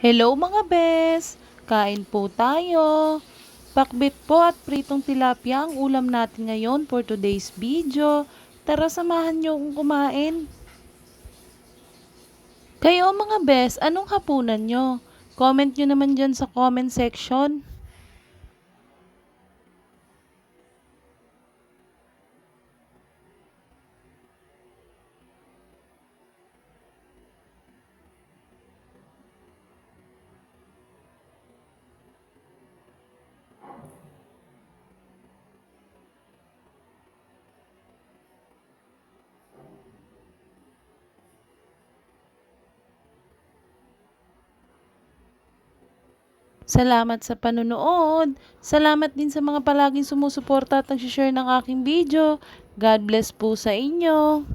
Hello mga bes! Kain po tayo. Pakbit po at pritong tilapia ang ulam natin ngayon for today's video. Tara samahan niyo akong kumain. Kayo mga bes, anong hapunan nyo? Comment nyo naman dyan sa comment section. Salamat sa panonood. Salamat din sa mga palaging sumusuporta at nag-share ng aking video. God bless po sa inyo.